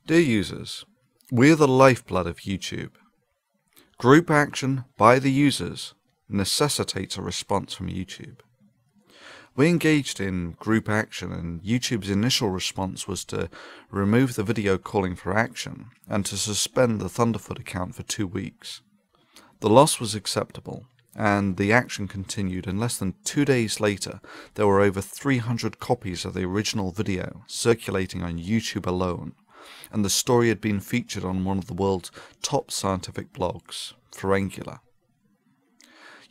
Dear users, we are the lifeblood of YouTube. Group action by the users necessitates a response from YouTube. We engaged in group action, and YouTube's initial response was to remove the video calling for action and to suspend the Thunderfoot account for 2 weeks. The loss was acceptable, and the action continued, and less than 2 days later there were over 300 copies of the original video circulating on YouTube alone, and the story had been featured on one of the world's top scientific blogs, Pharyngula.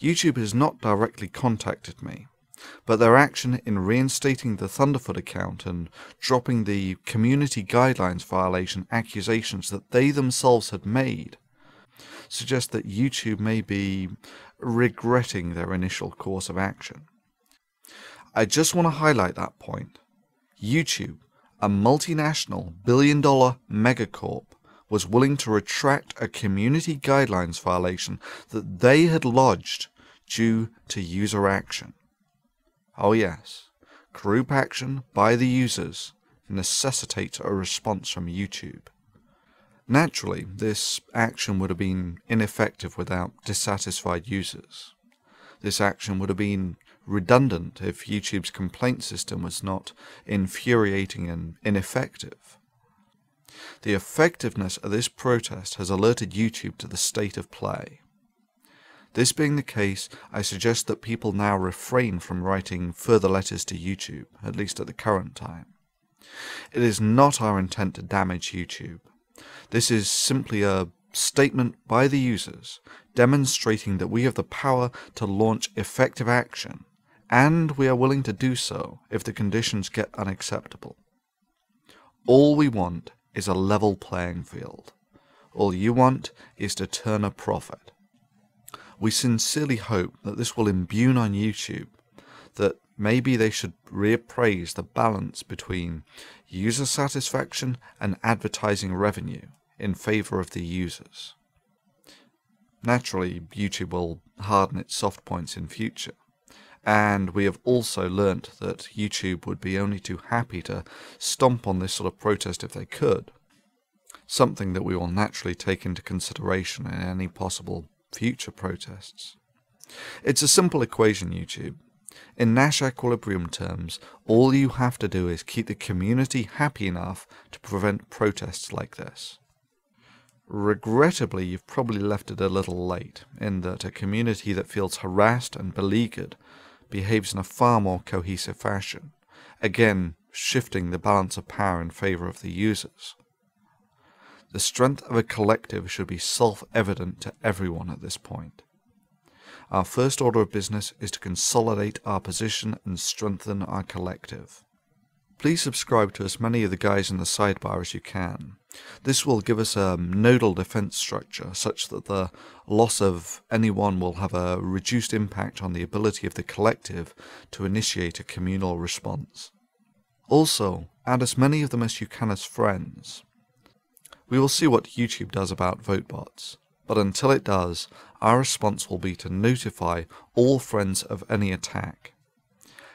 YouTube has not directly contacted me, but their action in reinstating the Thunderfoot account and dropping the community guidelines violation accusations that they themselves had made suggest that YouTube may be regretting their initial course of action. I just want to highlight that point. YouTube, a multinational billion-dollar megacorp, was willing to retract a community guidelines violation that they had lodged due to user action. Oh yes, group action by the users necessitates a response from YouTube. Naturally, this action would have been ineffective without dissatisfied users. This action would have been redundant if YouTube's complaint system was not infuriating and ineffective. The effectiveness of this protest has alerted YouTube to the state of play. This being the case, I suggest that people now refrain from writing further letters to YouTube, at least at the current time. It is not our intent to damage YouTube. This is simply a statement by the users, demonstrating that we have the power to launch effective action, and we are willing to do so if the conditions get unacceptable. All we want is a level playing field. All you want is to turn a profit. We sincerely hope that this will imbue on YouTube that maybe they should reappraise the balance between user satisfaction and advertising revenue in favor of the users. Naturally, YouTube will harden its soft points in future, and we have also learnt that YouTube would be only too happy to stomp on this sort of protest if they could, something that we will naturally take into consideration in any possible future protests. It's a simple equation, YouTube. In Nash equilibrium terms, all you have to do is keep the community happy enough to prevent protests like this. Regrettably, you've probably left it a little late, in that a community that feels harassed and beleaguered behaves in a far more cohesive fashion, again shifting the balance of power in favor of the users. The strength of a collective should be self-evident to everyone at this point. Our first order of business is to consolidate our position and strengthen our collective. Please subscribe to as many of the guys in the sidebar as you can. This will give us a nodal defense structure such that the loss of anyone will have a reduced impact on the ability of the collective to initiate a communal response. Also, add as many of them as you can as friends. We will see what YouTube does about vote bots, but until it does, our response will be to notify all friends of any attack.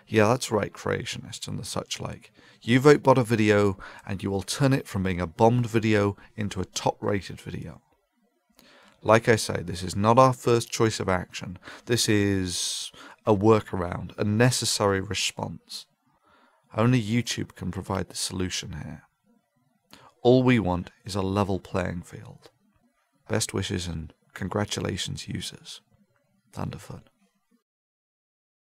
Yeah, that's right, creationists and the such like. You vote bot a video, and you will turn it from being a bombed video into a top-rated video. Like I say, this is not our first choice of action. This is a workaround, a necessary response. Only YouTube can provide the solution here. All we want is a level playing field. Best wishes and congratulations, users. Thunderfoot.